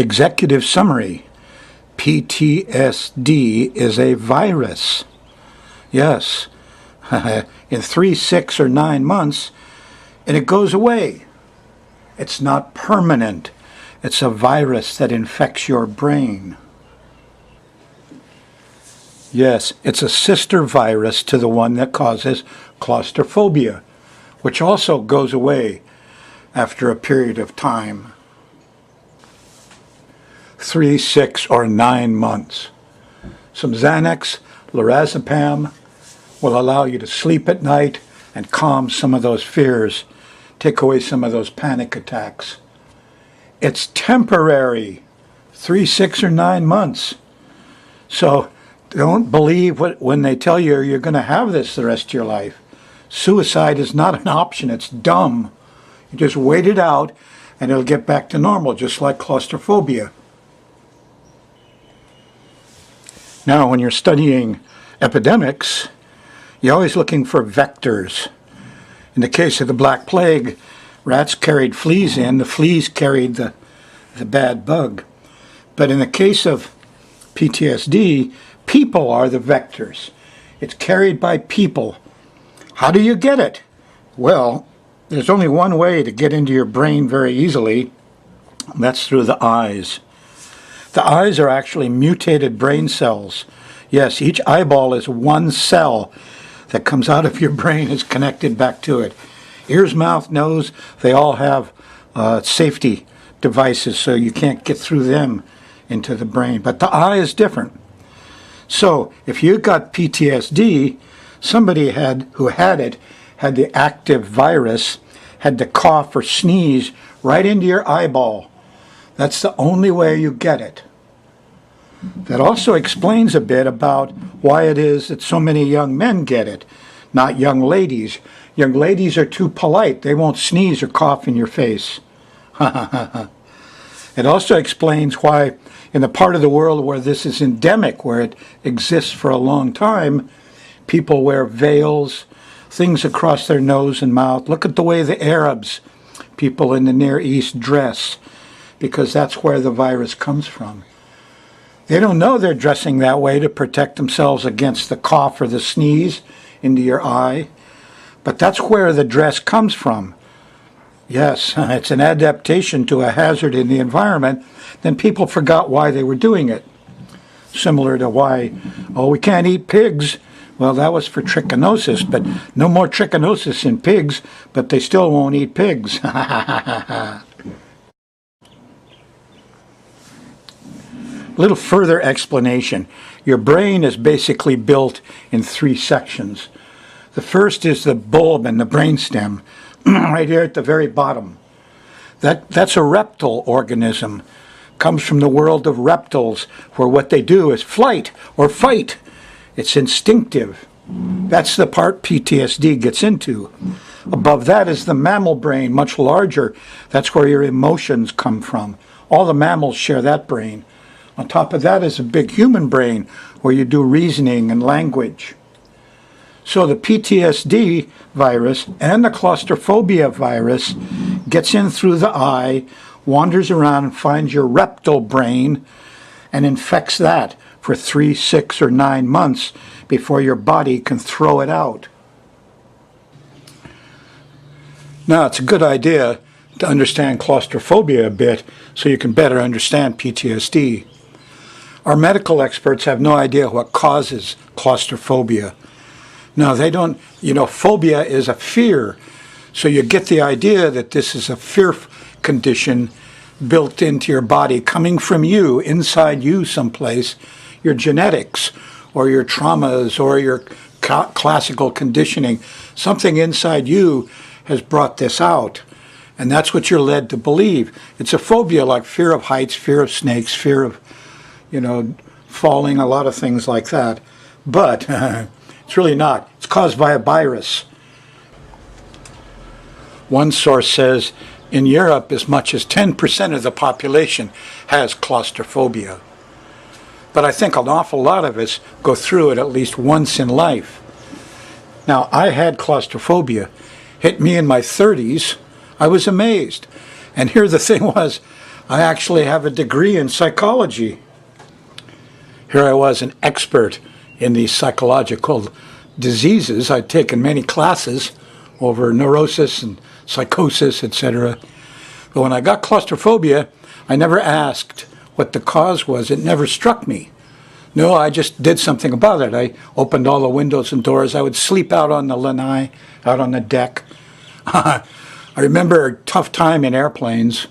Executive summary. PTSD is a virus. Yes, in 3, 6, or 9 months, and it goes away. It's not permanent. It's a virus that infects your brain. Yes, it's a sister virus to the one that causes claustrophobia, which also goes away after a period of time. 3, 6, or 9 months. Some Xanax, lorazepam will allow you to sleep at night and calm some of those fears, take away some of those panic attacks. It's temporary, 3, 6, or 9 months. So don't believe when they tell you you're going to have this the rest of your life. Suicide is not an option. It's dumb. You just wait it out and it'll get back to normal, just like claustrophobia. Now, when you're studying epidemics, you're always looking for vectors. In the case of the Black Plague, rats carried fleas in. The fleas carried the bad bug. But in the case of PTSD, people are the vectors. It's carried by people. How do you get it? Well, there's only one way to get into your brain very easily. And that's through the eyes. The eyes are actually mutated brain cells. Yes, each eyeball is one cell that comes out of your brain is connected back to it. Ears, mouth, nose, they all have safety devices so you can't get through them into the brain. But the eye is different. So if you got PTSD, somebody who had it had the active virus, had to cough or sneeze right into your eyeball. That's the only way you get it. That also explains a bit about why it is that so many young men get it, not young ladies. Young ladies are too polite. They won't sneeze or cough in your face. It also explains why in the part of the world where this is endemic, where it exists for a long time, people wear veils, things across their nose and mouth. Look at the way the Arabs, people in the Near East, dress, because that's where the virus comes from. They don't know they're dressing that way to protect themselves against the cough or the sneeze into your eye, but that's where the dress comes from. Yes, it's an adaptation to a hazard in the environment. Then people forgot why they were doing it. Similar to why, we can't eat pigs. Well, that was for trichinosis, but no more trichinosis in pigs, but they still won't eat pigs. A little further explanation. Your brain is basically built in 3 sections. The first is the bulb and the brainstem, right here at the very bottom. That's a reptile organism. Comes from the world of reptiles, where what they do is flight or fight. It's instinctive. That's the part PTSD gets into. Above that is the mammal brain, much larger. That's where your emotions come from. All the mammals share that brain. On top of that is a big human brain, where you do reasoning and language. So the PTSD virus and the claustrophobia virus gets in through the eye, wanders around and finds your reptile brain and infects that for 3, 6, or 9 months before your body can throw it out. Now, it's a good idea to understand claustrophobia a bit so you can better understand PTSD. Our medical experts have no idea what causes claustrophobia. No, they don't, phobia is a fear. So you get the idea that this is a fear condition built into your body, coming from you, inside you someplace, your genetics or your traumas or your classical conditioning. Something inside you has brought this out. And that's what you're led to believe. It's a phobia like fear of heights, fear of snakes, fear of, falling, a lot of things like that. But it's really not. It's caused by a virus. One source says in Europe as much as 10% of the population has claustrophobia. But I think an awful lot of us go through it at least once in life. Now, I had claustrophobia. Hit me in my 30s. I was amazed. And here the thing was, I actually have a degree in psychology. Here I was, an expert in these psychological diseases. I'd taken many classes over neurosis and psychosis, etc. But when I got claustrophobia, I never asked what the cause was. It never struck me. No, I just did something about it. I opened all the windows and doors. I would sleep out on the lanai, out on the deck. I remember a tough time in airplanes.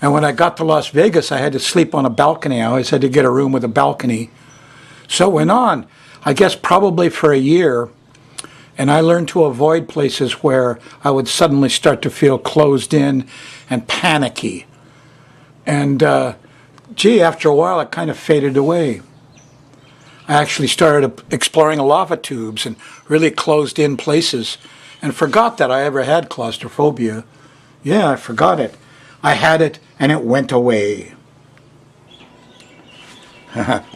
And when I got to Las Vegas, I had to sleep on a balcony. I always had to get a room with a balcony. So it went on, I guess probably for a year. And I learned to avoid places where I would suddenly start to feel closed in and panicky. And after a while, it kind of faded away. I actually started exploring lava tubes and really closed in places and forgot that I ever had claustrophobia. Yeah, I forgot it. I had it and it went away.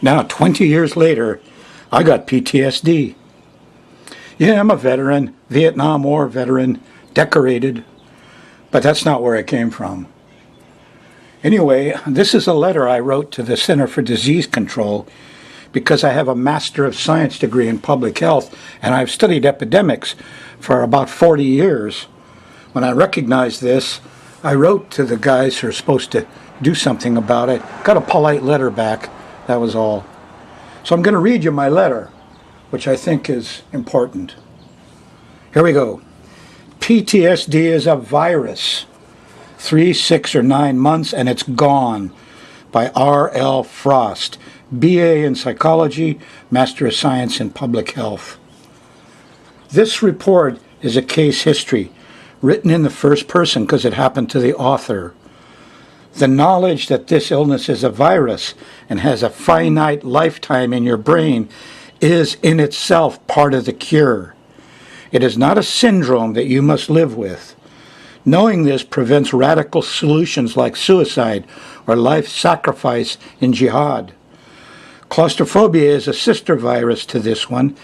Now, 20 years later, I got PTSD. Yeah, I'm a veteran, Vietnam War veteran, decorated, but that's not where it came from. Anyway, this is a letter I wrote to the Center for Disease Control because I have a Master of Science degree in public health and I've studied epidemics for about 40 years. When I recognized this, I wrote to the guys who are supposed to do something about it, got a polite letter back, that was all. So I'm going to read you my letter, which I think is important. Here we go. PTSD is a virus. 3, 6, or 9 months and it's gone. By R.L. Frost, B.A. in Psychology, Master of Science in Public Health. This report is a case history, written in the first person because it happened to the author. The knowledge that this illness is a virus and has a finite lifetime in your brain is in itself part of the cure. It is not a syndrome that you must live with. Knowing this prevents radical solutions like suicide or life sacrifice in jihad. Claustrophobia is a sister virus to this one.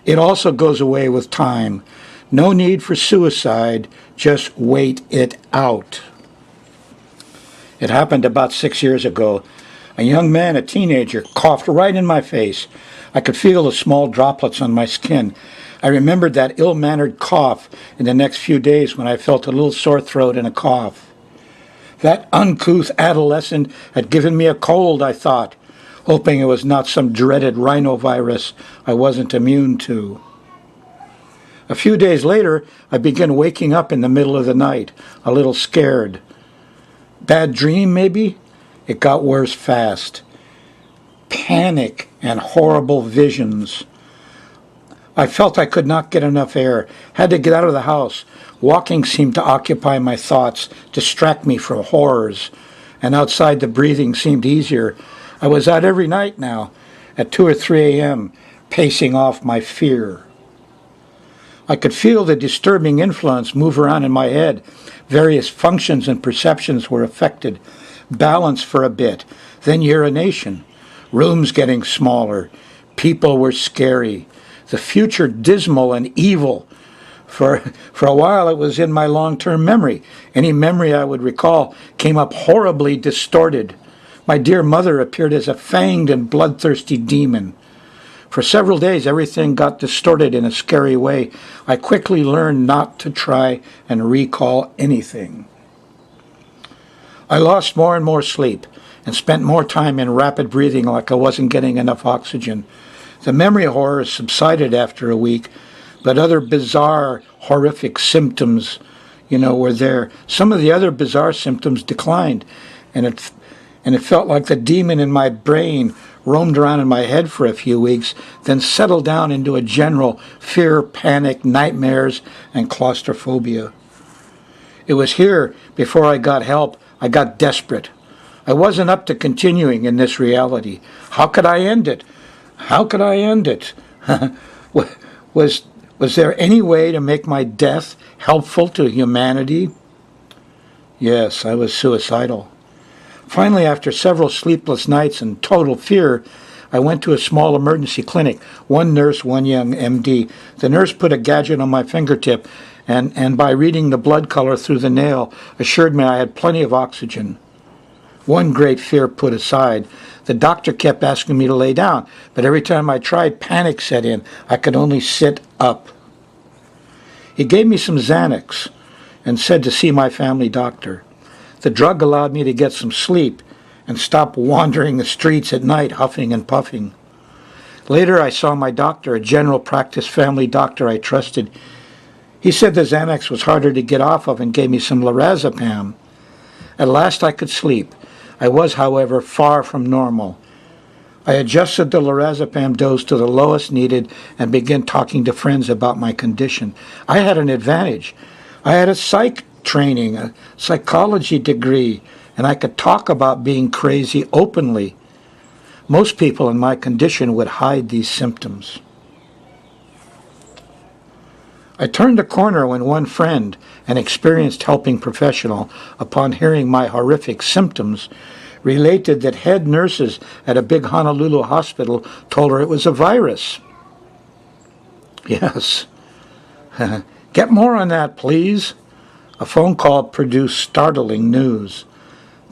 It also goes away with time. No need for suicide, just wait it out. It happened about 6 years ago. A young man, a teenager, coughed right in my face. I could feel the small droplets on my skin. I remembered that ill-mannered cough in the next few days when I felt a little sore throat and a cough. That uncouth adolescent had given me a cold, I thought, hoping it was not some dreaded rhinovirus I wasn't immune to. A few days later, I began waking up in the middle of the night, a little scared. Bad dream, maybe? It got worse fast. Panic and horrible visions. I felt I could not get enough air, had to get out of the house. Walking seemed to occupy my thoughts, distract me from horrors, and outside the breathing seemed easier. I was out every night now, at 2 or 3 a.m., pacing off my fear. I could feel the disturbing influence move around in my head. Various functions and perceptions were affected. Balance for a bit, then urination. Rooms getting smaller. People were scary. The future dismal and evil. For a while it was in my long-term memory. Any memory I would recall came up horribly distorted. My dear mother appeared as a fanged and bloodthirsty demon. For several days everything got distorted in a scary way. I quickly learned not to try and recall anything. I lost more and more sleep and spent more time in rapid breathing like I wasn't getting enough oxygen. The memory horror subsided after a week, but other bizarre, horrific symptoms, were there. Some of the other bizarre symptoms declined, and it felt like the demon in my brain roamed around in my head for a few weeks, then settled down into a general fear, panic, nightmares, and claustrophobia. It was here, before I got help, I got desperate. I wasn't up to continuing in this reality. How could I end it? How could I end it? Was there any way to make my death helpful to humanity? Yes, I was suicidal. Finally, after several sleepless nights and total fear, I went to a small emergency clinic. One nurse, one young MD. The nurse put a gadget on my fingertip and by reading the blood color through the nail, assured me I had plenty of oxygen. One great fear put aside, the doctor kept asking me to lay down, but every time I tried, panic set in. I could only sit up. He gave me some Xanax and said to see my family doctor. The drug allowed me to get some sleep and stop wandering the streets at night, huffing and puffing. Later, I saw my doctor, a general practice family doctor I trusted. He said the Xanax was harder to get off of and gave me some lorazepam. At last I could sleep. I was, however, far from normal. I adjusted the lorazepam dose to the lowest needed and began talking to friends about my condition. I had an advantage. I had a psych training, a psychology degree, and I could talk about being crazy openly. Most people in my condition would hide these symptoms. I turned a corner when one friend, an experienced helping professional, upon hearing my horrific symptoms, related that head nurses at a big Honolulu hospital told her it was a virus. Yes. Get more on that, please. A phone call produced startling news.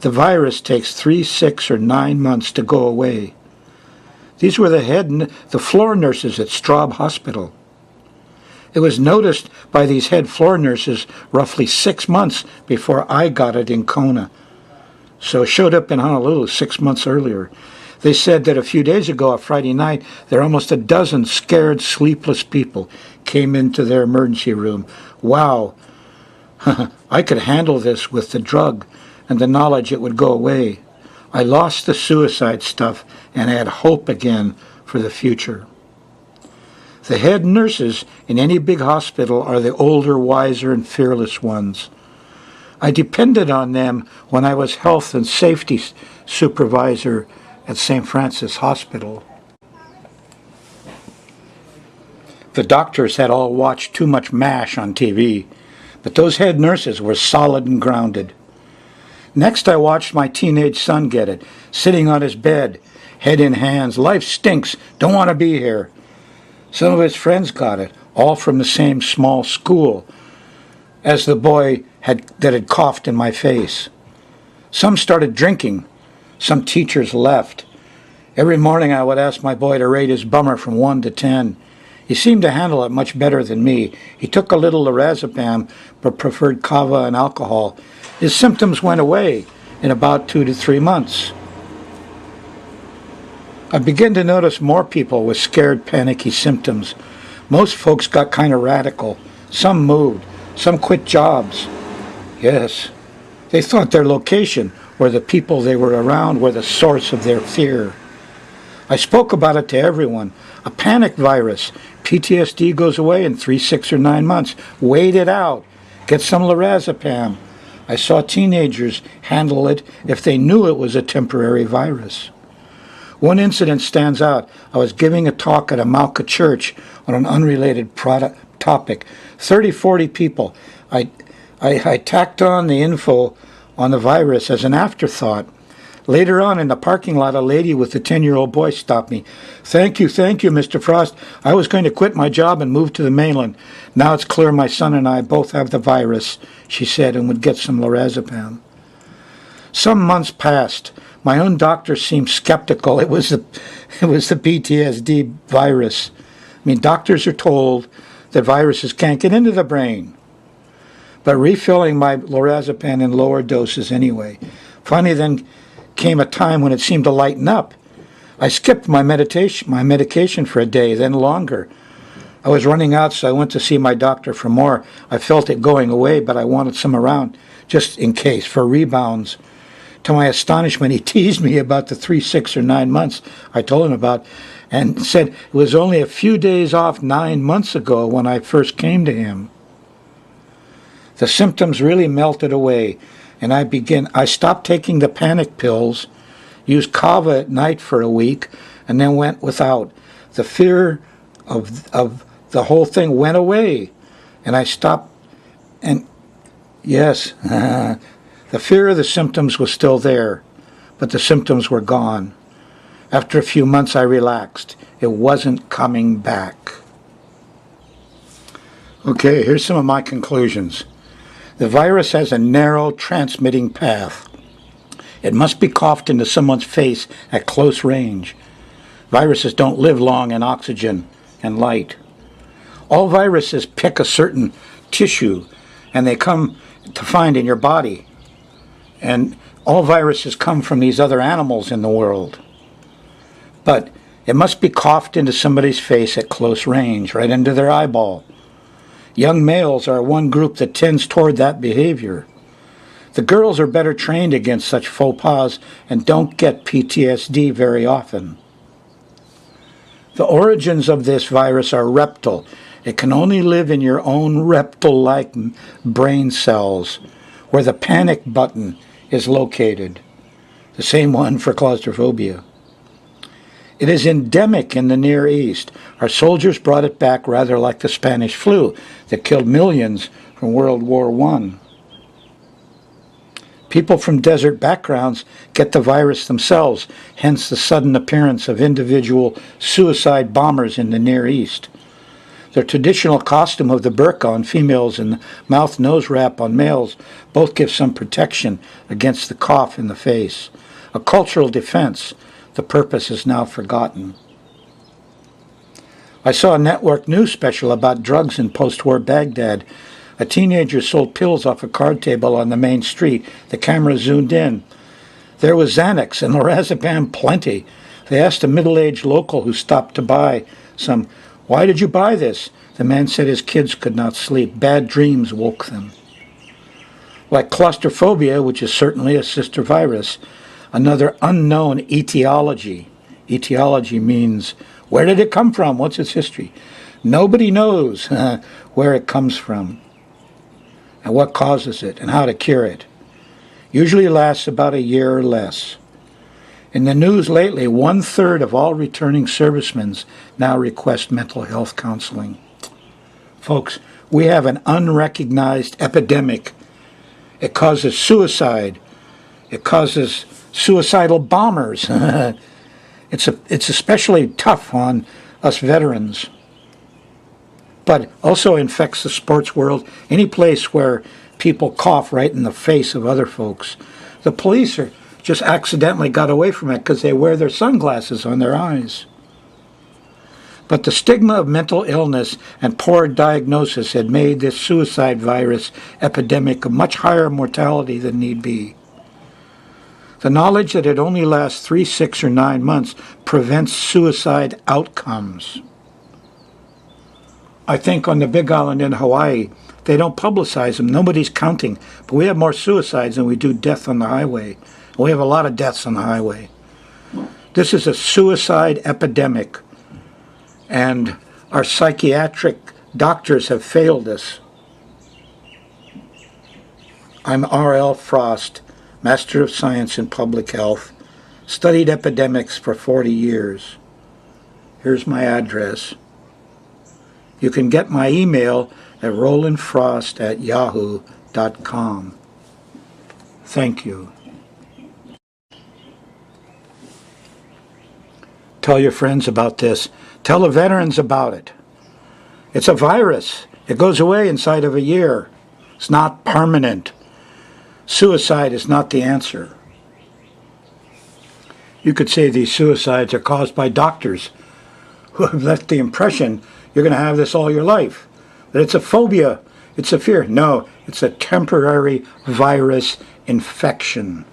The virus takes 3, 6, or 9 months to go away. These were the floor nurses at Straub Hospital. It was noticed by these head floor nurses roughly 6 months before I got it in Kona. So it showed up in Honolulu 6 months earlier. They said that a few days ago, a Friday night, there were almost a dozen scared, sleepless people came into their emergency room. Wow, I could handle this with the drug and the knowledge it would go away. I lost the suicide stuff and had hope again for the future. The head nurses in any big hospital are the older, wiser, and fearless ones. I depended on them when I was health and safety supervisor at St. Francis Hospital. The doctors had all watched too much MASH on TV, but those head nurses were solid and grounded. Next, I watched my teenage son get it, sitting on his bed, head in hands. Life stinks, don't want to be here. Some of his friends got it, all from the same small school as the boy that had coughed in my face. Some started drinking. Some teachers left. Every morning I would ask my boy to rate his bummer from 1 to 10. He seemed to handle it much better than me. He took a little lorazepam, but preferred kava and alcohol. His symptoms went away in about 2 to 3 months. I began to notice more people with scared, panicky symptoms. Most folks got kind of radical. Some moved. Some quit jobs. Yes, they thought their location or the people they were around were the source of their fear. I spoke about it to everyone. A panic virus. PTSD goes away in 3, 6, or 9 months. Wait it out. Get some lorazepam. I saw teenagers handle it if they knew it was a temporary virus. One incident stands out. I was giving a talk at a Mauka church on an unrelated topic. 30, 40 people. I tacked on the info on the virus as an afterthought. Later on in the parking lot, a lady with a 10-year-old boy stopped me. Thank you, Mr. Frost. I was going to quit my job and move to the mainland. Now it's clear my son and I both have the virus, she said, and would get some lorazepam. Some months passed. My own doctor seemed skeptical. It was the PTSD virus. I mean, doctors are told that viruses can't get into the brain. But refilling my lorazepam in lower doses anyway. Finally then came a time when it seemed to lighten up. I skipped my medication for a day, then longer. I was running out, so I went to see my doctor for more. I felt it going away, but I wanted some around, just in case, for rebounds. To my astonishment, he teased me about the 3, 6, or 9 months I told him about, and said it was only a few days off 9 months ago when I first came to him. The symptoms really melted away, and I stopped taking the panic pills, used kava at night for a week, and then went without. The fear of the whole thing went away, and I stopped, and yes, the fear of the symptoms was still there, but the symptoms were gone. After a few months, I relaxed. It wasn't coming back. Okay, here's some of my conclusions. The virus has a narrow transmitting path. It must be coughed into someone's face at close range. Viruses don't live long in oxygen and light. All viruses pick a certain tissue, and they come to find in your body. And all viruses come from these other animals in the world. But it must be coughed into somebody's face at close range, right into their eyeball. Young males are one group that tends toward that behavior. The girls are better trained against such faux pas and don't get PTSD very often. The origins of this virus are reptile. It can only live in your own reptile-like brain cells, where the panic button is located. The same one for claustrophobia. It is endemic in the Near East. Our soldiers brought it back rather like the Spanish flu that killed millions from World War I. People from desert backgrounds get the virus themselves, hence the sudden appearance of individual suicide bombers in the Near East. The traditional costume of the burqa on females and the mouth-nose wrap on males both give some protection against the cough in the face. A cultural defense. The purpose is now forgotten. I saw a network news special about drugs in post-war Baghdad. A teenager sold pills off a card table on the main street. The camera zoomed in. There was Xanax and lorazepam plenty. They asked a middle-aged local who stopped to buy some, "Why did you buy this?" The man said his kids could not sleep. Bad dreams woke them. Like claustrophobia, which is certainly a sister virus, another unknown etiology. Etiology means, where did it come from? What's its history? Nobody knows where it comes from and what causes it and how to cure it. Usually lasts about a year or less. In the news lately, 1/3 of all returning servicemen now request mental health counseling. Folks, we have an unrecognized epidemic. It causes suicide. It causes suicidal bombers. It's especially tough on us veterans. But also infects the sports world, any place where people cough right in the face of other folks. The police are just accidentally got away from it because they wear their sunglasses on their eyes. But the stigma of mental illness and poor diagnosis had made this suicide virus epidemic a much higher mortality than need be. The knowledge that it only lasts 3, 6, or 9 months prevents suicide outcomes. I think on the Big Island in Hawaii, they don't publicize them. Nobody's counting. But we have more suicides than we do death on the highway. We have a lot of deaths on the highway. This is a suicide epidemic. And our psychiatric doctors have failed us. I'm R.L. Frost, Master of Science in Public Health, studied epidemics for 40 years. Here's my address. You can get my email at rollinfrost@yahoo.com. Thank you. Tell your friends about this. Tell the veterans about it. It's a virus. It goes away inside of a year. It's not permanent. Suicide is not the answer. You could say these suicides are caused by doctors who have left the impression you're going to have this all your life. That it's a phobia. It's a fear. No, it's a temporary virus infection.